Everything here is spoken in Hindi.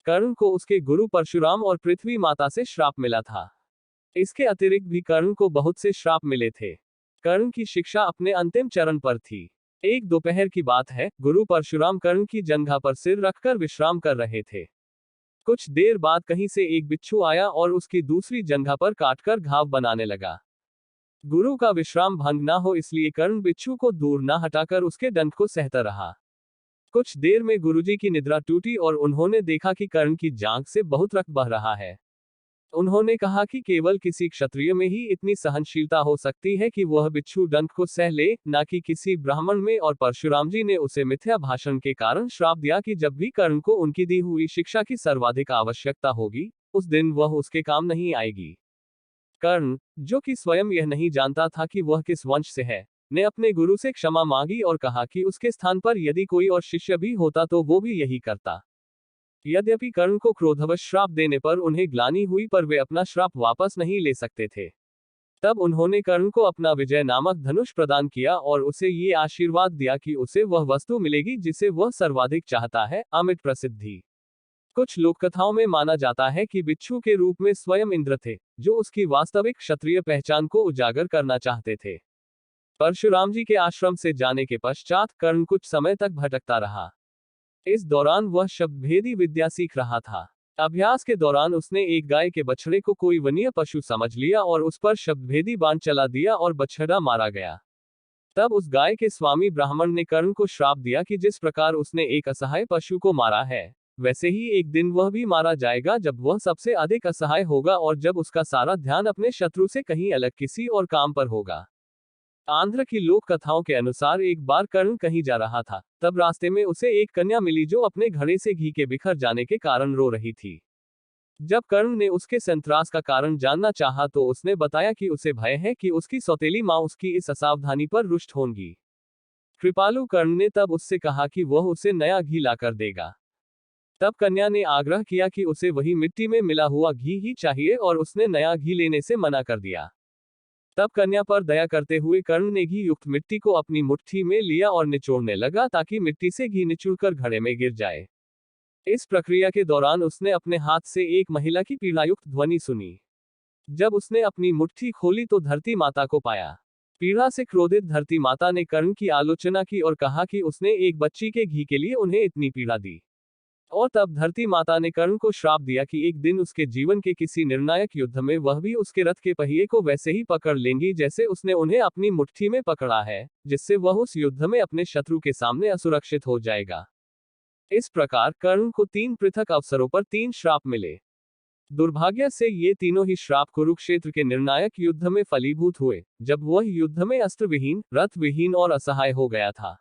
कर्ण को उसके गुरु परशुराम और पृथ्वी माता से श्राप मिला था। इसके अतिरिक्त भी कर्ण को बहुत से श्राप मिले थे। कर्ण की शिक्षा अपने अंतिम चरण पर थी। एक दोपहर की बात है, गुरु परशुराम कर्ण की जंघा पर सिर रखकर विश्राम कर रहे थे। कुछ देर बाद कहीं से एक बिच्छू आया और उसकी दूसरी जंघा पर काटकर घाव बनाने लगा। गुरु का विश्राम भंग ना हो इसलिए कर्ण बिच्छू को दूर न हटाकर उसके दंड को सहता रहा। कुछ देर में गुरुजी की निद्रा टूटी और उन्होंने देखा कि कर्ण की जांघ से बहुत रक्त बह रहा है। उन्होंने कहा कि केवल किसी क्षत्रिय में ही इतनी सहनशीलता हो सकती है कि वह बिच्छू दंड को सह ले, न कि किसी ब्राह्मण में। और परशुराम जी ने उसे मिथ्या भाषण के कारण श्राप दिया कि जब भी कर्ण को उनकी दी हुई शिक्षा की सर्वाधिक आवश्यकता होगी, उस दिन वह उसके काम नहीं आएगी। कर्ण, जो कि स्वयं यह नहीं जानता था कि वह किस वंश से है, ने अपने गुरु से क्षमा मांगी और कहा कि उसके स्थान पर यदि कोई और शिष्य भी होता तो वो भी यही करता। यद्यपि कर्ण को क्रोधवश श्राप देने पर उन्हें ग्लानि हुई, पर वे अपना श्राप वापस नहीं ले सकते थे। तब उन्होंने कर्ण को अपना विजय नामक धनुष प्रदान किया और उसे ये आशीर्वाद दिया कि उसे वह वस्तु मिलेगी जिसे वह सर्वाधिक चाहता है, अमिट प्रसिद्धि। कुछ लोककथाओं में माना जाता है कि बिच्छू के रूप में स्वयं इंद्र थे, जो उसकी वास्तविक क्षत्रिय पहचान को उजागर करना चाहते थे। परशुराम जी के आश्रम से जाने के पश्चात कर्ण कुछ समय तक भटकता रहा। इस दौरान वह शब्दभेदी विद्या सीख रहा था। अभ्यास के दौरान उसने एक गाय के बछड़े को कोई वन्य पशु समझ लिया और उस पर शब्दभेदी बाण चला दिया और बछड़ा मारा गया। तब उस गाय के स्वामी ब्राह्मण ने कर्ण को श्राप दिया कि जिस प्रकार उसने एक असहाय पशु को मारा है, वैसे ही एक दिन वह भी मारा जाएगा, जब वह सबसे अधिक असहाय होगा और जब उसका सारा ध्यान अपने शत्रु से कहीं अलग किसी और काम पर होगा। आंध्र की लोक कथाओं के अनुसार एक बार कर्ण कहीं जा रहा था, तब रास्ते में उसे एक कन्या मिली जो अपने घड़े से घी के बिखर जाने के कारण रो रही थी। जब कर्ण ने उसके संत्रास का कारण जानना चाहा तो उसने बताया कि उसे भय है कि उसकी सौतेली मां उसकी इस असावधानी पर रुष्ट होंगी। कृपालु कर्ण ने तब उससे कहा कि वह उसे नया घी लाकर देगा। तब कन्या ने आग्रह किया कि उसे वही मिट्टी में मिला हुआ घी ही चाहिए और उसने नया घी लेने से मना कर दिया। तब कन्या पर दया करते हुए कर्ण ने घी युक्त मिट्टी को अपनी मुट्ठी में लिया और निचोड़ने लगा ताकि मिट्टी से घी निचुड़कर घड़े में गिर जाए। इस प्रक्रिया के दौरान उसने अपने हाथ से एक महिला की पीड़ायुक्त ध्वनि सुनी। जब उसने अपनी मुट्ठी खोली तो धरती माता को पाया। पीड़ा से क्रोधित धरती माता ने कर्ण की आलोचना की और कहा कि उसने एक बच्ची के घी के लिए उन्हें इतनी पीड़ा दी। और तब धरती माता ने कर्ण को श्राप दिया कि एक दिन उसके जीवन के किसी निर्णायक युद्ध में वह भी उसके रथ के पहिए को वैसे ही पकड़ लेंगी जैसे उसने उन्हें अपनी मुट्ठी में पकड़ा है, जिससे वह उस युद्ध में अपने शत्रु के सामने असुरक्षित हो जाएगा। इस प्रकार कर्ण को 3 पृथक अवसरों पर 3 श्राप मिले। दुर्भाग्य से ये तीनों ही श्राप कुरुक्षेत्र के निर्णायक युद्ध में फलीभूत हुए, जब वह युद्ध में अस्त्र विहीन, रथ विहीन और असहाय हो गया था।